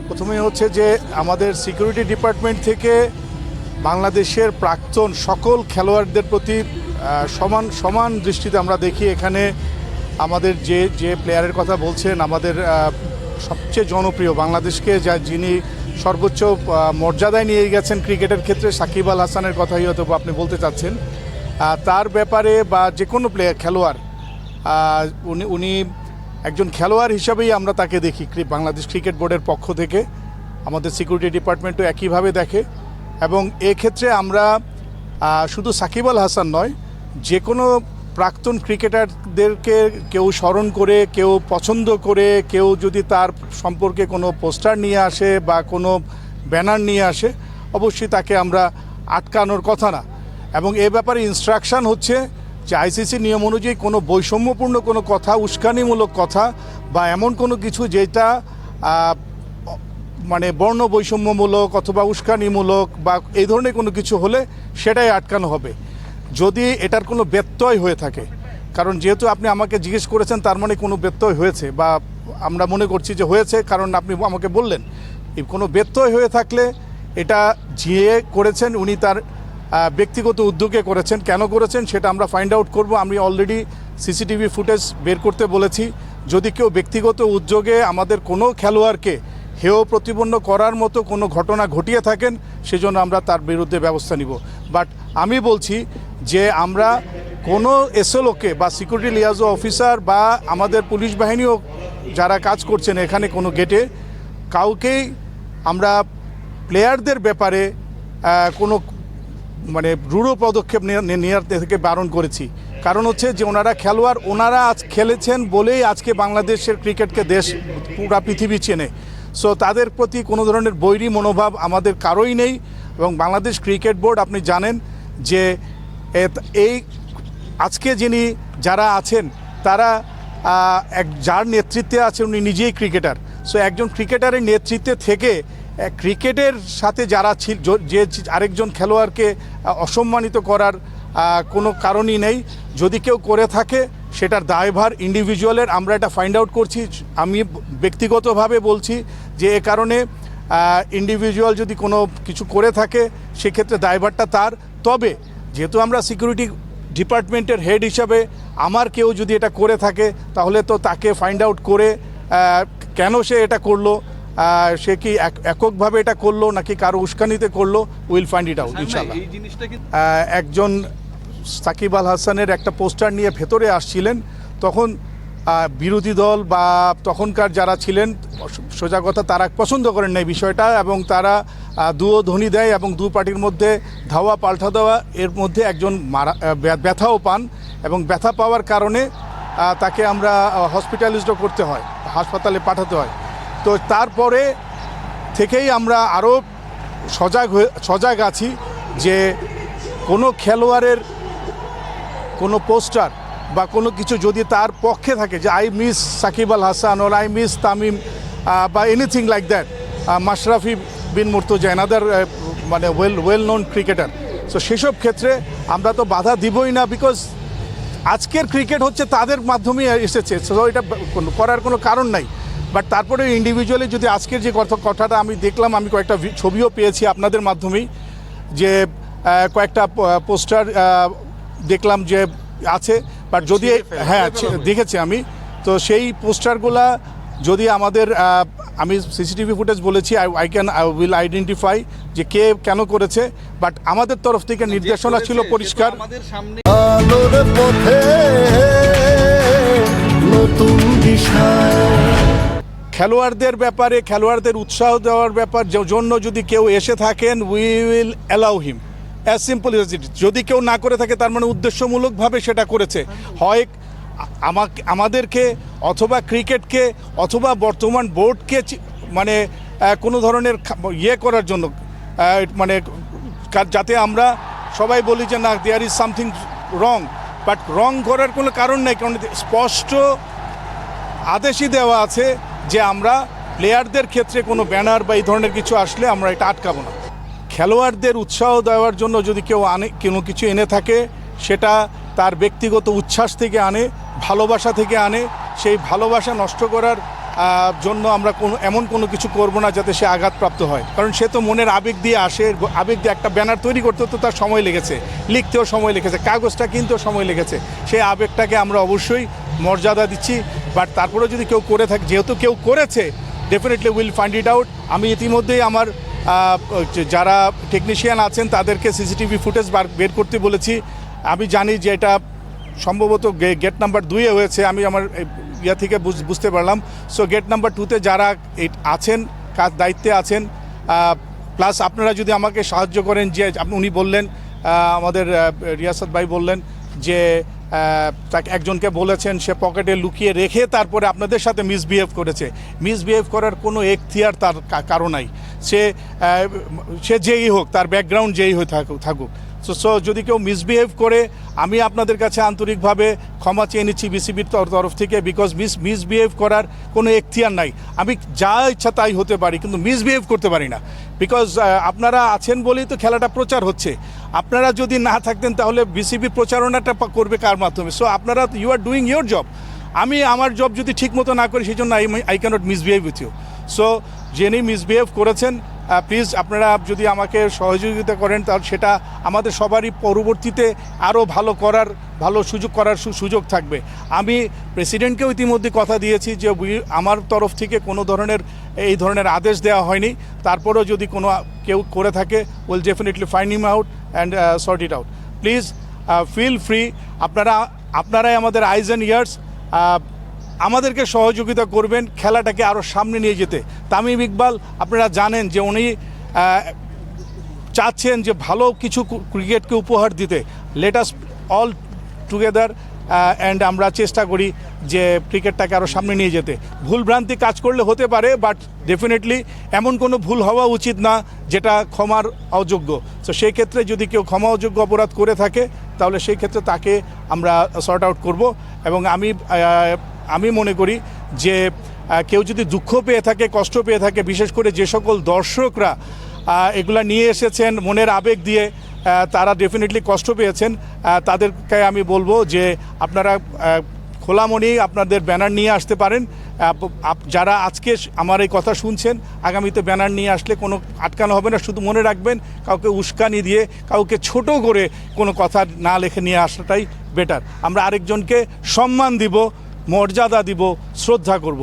প্রথমেই হচ্ছে যে আমাদের সিকিউরিটি ডিপার্টমেন্ট থেকে বাংলাদেশের প্রাক্তন সকল খেলোয়াড়দের প্রতি সমান দৃষ্টিতে আমরা দেখি। এখানে আমাদের যে প্লেয়ারের কথা বলছেন, আমাদের সবচেয়ে জনপ্রিয়, বাংলাদেশকে যিনি সর্বোচ্চ মর্যাদায় নিয়ে গেছেন ক্রিকেটের ক্ষেত্রে, সাকিব আল হাসানের কথাই হয়তো আপনি বলতে চাচ্ছেন। তার ব্যাপারে বা যে কোনো খেলোয়াড়, উনি একজন খেলোয়াড় হিসাবেই আমরা তাকে দেখি। বাংলাদেশ ক্রিকেট বোর্ডের পক্ষ থেকে আমাদের সিকিউরিটি ডিপার্টমেন্টও একইভাবে দেখে। এবং এক্ষেত্রে আমরা শুধু সাকিব আল হাসান নয়, যে কোনো প্রাক্তন ক্রিকেটারদেরকে কেউ স্মরণ করে, কেউ পছন্দ করে, কেউ যদি তার সম্পর্কে কোনো পোস্টার নিয়ে আসে বা কোনো ব্যানার নিয়ে আসে, অবশ্যই তাকে আমরা আটকানোর কথা না। এবং এ ব্যাপারে ইনস্ট্রাকশান হচ্ছে যে আইসিসি নিয়ম অনুযায়ী কোনো বৈষম্যপূর্ণ কোনো কথা, উস্কানিমূলক কথা বা এমন কোনো কিছু যেটা মানে বর্ণ বৈষম্যমূলক অথবা উস্কানিমূলক বা এই ধরনের কোনো কিছু হলে সেটাই আটকানো হবে, যদি এটার কোনো ব্যত্যয় হয়ে থাকে। কারণ যেহেতু আপনি আমাকে জিজ্ঞেস করেছেন, তার মানে কোনো ব্যত্যয় হয়েছে বা আমরা মনে করছি যে হয়েছে, কারণ আপনি আমাকে বললেন। কোনো ব্যত্যয় হয়ে থাকলে এটা যে করেছেন উনি তার ব্যক্তিগত উদ্যোগে করেছেন, কেন করেছেন সেটা আমরা ফাইন্ড আউট করব। আমি অলরেডি সিসিটিভি ফুটেজ বের করতে বলেছি। যদি কেউ ব্যক্তিগত উদ্যোগে আমাদের কোনো খেলোয়াড়কে হেয় প্রতিপন্ন করার মতো কোনো ঘটনা ঘটিয়ে থাকেন, সেজন্য আমরা তার বিরুদ্ধে ব্যবস্থা নিব। বাট আমি বলছি যে আমরা কোনো এসএলওকে বা সিকিউরিটি লিয়াজো অফিসার বা আমাদের পুলিশ বাহিনীও যারা কাজ করছেন এখানে কোনো গেটে, কাউকেই প্লেয়ারদের ব্যাপারে কোনো মানে রূঢ় পদক্ষেপ নেওয়ার থেকে বারণ করেছি। কারণ হচ্ছে যে ওনারা খেলোয়াড়, ওনারা আজ খেলেছেন বলেই আজকে বাংলাদেশের ক্রিকেটকে পুরা পৃথিবী চেনে। সো তাদের প্রতি কোনো ধরনের বৈরী মনোভাব আমাদের কারোই নেই। এবং বাংলাদেশ ক্রিকেট বোর্ড, আপনি জানেন যে এই আজকে যারা আছেন তারা যার নেতৃত্বে আছেন উনি নিজেই ক্রিকেটার। সো একজন ক্রিকেটারের নেতৃত্বে থেকে ক্রিকেটের সাথে যারা যে আরেকজন খেলোয়াড়কে অসম্মানিত করার কোনো কারণই নেই। যদি কেউ করে থাকে সেটার দায়ভার ইন্ডিভিজুয়ালের, আমরা এটা ফাইন্ড আউট করছি। আমি ব্যক্তিগতভাবে বলছি যে এ কারণে ইন্ডিভিজুয়াল যদি কোনো কিছু করে থাকে সেক্ষেত্রে দায়ভারটা তার। তবে যেহেতু আমরা সিকিউরিটি ডিপার্টমেন্টের হেড হিসাবে আমার কেউ যদি এটা করে থাকে তাহলে তো তাকে ফাইন্ড আউট করে কেন সে এটা করলো, সে কি এককভাবে এটা করলো নাকি কারো উস্কানিতে করলো, উইল ফাইন্ড ইট আউট ইনশাআল্লাহ। একজন সাকিব আল হাসানের একটা পোস্টার নিয়ে ভেতরে আসছিলেন, তখন বিরোধী দল বা তখনকার যারা ছিলেন, সোজা কথা, তারা পছন্দ করেন না এই বিষয়টা এবং তারা ধ্বনি দেয় এবং দু পার্টির মধ্যে ধাওয়া পাল্টা দেওয়া। এর মধ্যে একজন ব্যথাও পান এবং ব্যথা পাওয়ার কারণে তাকে আমরা হসপিটালাইজড করতে হয়, হাসপাতালে পাঠাতে হয়। তো তারপরে থেকেই আমরা আরও সজাগ আছি যে কোনো খেলোয়াড়ের কোনো পোস্টার বা কোনো কিছু যদি তার পক্ষে থাকে, যে আই মিস সাকিব আল হাসান ওর আই মিস তামিম বা anything like that, Mashrafe Bin Mortaza, another মানে ওয়েল নোন ক্রিকেটার। সো সেসব ক্ষেত্রে আমরা তো বাধা দিবই না, বিকজ আজকের ক্রিকেট হচ্ছে তাদের মাধ্যমেই এসেছে। সো এটা করার কোনো কারণ নাই। বাট তারপরে ইন্ডিভিজুয়ালি যদি আজকের যে কথাটা আমি দেখলাম, আমি কয়েকটা ছবিও পেয়েছি আপনাদের মাধ্যমেই, যে কয়েকটা পোস্টার দেখলাম যে আছে। বাট যদি হ্যাঁ দেখেছি আমি, তো সেই পোস্টারগুলা যদি আমাদের আমি সিসিটিভি ফুটেজ বলেছি, আই উইল আইডেন্টিফাই যে কে কেন করেছে। বাট আমাদের তরফ থেকে নির্দেশনা ছিল পরিষ্কার, আলোর পথে নতুন দিশা। খেলোয়াড়দের ব্যাপারে, খেলোয়াড়দের উৎসাহ দেওয়ার ব্যাপার জন্য যদি কেউ এসে থাকেন, we will allow him, as simple as it. যদি কেউ না করে থাকে তার মানে উদ্দেশ্যমূলকভাবে সেটা করেছে, হয় আমাদেরকে অথবা ক্রিকেটকে অথবা বর্তমান বোর্ডকে মানে কোনো ধরনের করার জন্য, মানে যাতে আমরা সবাই বলি যে না, there is something wrong. But wrong করার কোনো কারণ নেই, কারণ স্পষ্ট আদেশই দেওয়া আছে যে আমরা প্লেয়ারদের ক্ষেত্রে কোনো ব্যানার বা এই ধরনের কিছু আসলে আমরা এটা আটকাবো না। খেলোয়াড়দের উৎসাহ দেওয়ার জন্য যদি কেউ কোনো কিছু এনে থাকে, সেটা তার ব্যক্তিগত উচ্ছ্বাস থেকে আনে, ভালোবাসা থেকে আনে। সেই ভালোবাসা নষ্ট করার জন্য আমরা এমন কোনো কিছু করব না যাতে সে আঘাতপ্রাপ্ত হয়, কারণ সে তো মনের আবেগ দিয়ে আসে। আবেগ দিয়ে একটা ব্যানার তৈরি করতে তো তার সময় লেগেছে, লিখতেও সময় লেগেছে, কাগজটা কিনতেও সময় লেগেছে। সেই আবেগটাকে আমরা অবশ্যই মর্যাদা দিচ্ছি। বাট তারপরেও যদি কেউ করে থাকে, যেহেতু কেউ করেছে, definitely will find it out. আমি ইতিমধ্যেই আমার যারা টেকনিশিয়ান আছেন তাদেরকে সিসিটিভি ফুটেজ বের করতে বলেছি। আমি জানি যে এটা সম্ভবত গেট নাম্বার 2-এ হয়েছে, আমি আমার ইয়া থেকে বুঝতে পারলাম। সো গেট নাম্বার 2-তে যারা আছেন, কাজ দায়িত্বে আছেন, প্লাস আপনারা যদি আমাকে সাহায্য করেন, যে উনি বললেন, আমাদের রিয়াসাত ভাই বললেন যে তাকে একজনকে বলেছেন সে পকেটে লুকিয়ে রেখে তারপরে আপনাদের সাথে মিসবিহেভ করেছে। মিসবিহেভ করার কোনো এখতিয়ার তার কারো নাই। সে যেই হোক, তার ব্যাকগ্রাউন্ড যেই হয়ে থাকুক। সো যদি কেউ মিসবিহেভ করে, আমি আপনাদের কাছে আন্তরিকভাবে ক্ষমা চেয়ে নিচ্ছি বিসিবির তরফ থেকে, বিকজ মিসবিহেভ করার কোনো এখতিয়ার নাই। আমি যা ইচ্ছা তাই হতে পারি, কিন্তু মিসবিহেভ করতে পারি না, বিকজ আপনারা আছেন বলেই তো খেলাটা প্রচার হচ্ছে। আপনারা যদি না থাকতেন তাহলে বিসিবি প্রচারণাটা করবে কার মাধ্যমে? সো আপনারা, you are doing your job. আমি আমার জব যদি ঠিকমতো না করি, সেই জন্য I cannot misbehave with you. So যিনি মিসবিহেভ করেছেন, প্লিজ আপনারা যদি আমাকে সহযোগিতা করেন, তাহলে সেটা আমাদের সবারই পরবর্তীতে আরও ভালো সুযোগ থাকবে। আমি প্রেসিডেন্টকেও ইতিমধ্যে কথা দিয়েছি যে আমার তরফ থেকে কোনো এই ধরনের আদেশ দেওয়া হয়নি। তারপরেও যদি কেউ করে থাকে, will definitely find him out and sort it out. Please feel free, আপনারাই আমাদের আইজ অ্যান্ড ইয়ার্স, আমাদেরকে সহযোগিতা করবেন খেলাটাকে আরও সামনে নিয়ে যেতে। তামিম ইকবাল, আপনারা জানেন যে উনি চাচ্ছেন যে ভালো কিছু ক্রিকেটকে উপহার দিতে। Let us all together and আমরা চেষ্টা করি যে ক্রিকেটটাকে আরও সামনে নিয়ে যেতে। ভুলভ্রান্তি কাজ করলে হতে পারে, বাট ডেফিনেটলি এমন কোনো ভুল হওয়া উচিত না যেটা ক্ষমার অযোগ্য। তো সেই ক্ষেত্রে যদি কেউ ক্ষমা অযোগ্য অপরাধ করে থাকে, তাহলে সেই ক্ষেত্রে তাকে আমরা সর্ট আউট করব। এবং আমি মনে করি যে কেউ যদি দুঃখ পেয়ে থাকে, কষ্ট পেয়ে থাকে, বিশেষ করে যে সকল দর্শকরা এগুলা নিয়ে এসেছেন মনের আবেগ দিয়ে, তারা ডেফিনেটলি কষ্ট পেয়েছেন। তাদেরকে আমি বলবো যে আপনারা খোলা মনেই আপনাদের ব্যানার নিয়ে আসতে পারেন। যারা আজকে আমার এই কথা শুনছেন, আগামীতে ব্যানার নিয়ে আসলে কোনো আটকানো হবে না। শুধু মনে রাখবেন, কাউকে উস্কানি দিয়ে, কাউকে ছোট করে কোনো কথা না লিখে নিয়ে আসাটাই বেটার। আমরা আরেকজনকে সম্মান দিব, মর্যাদা দিব, শ্রদ্ধা করব।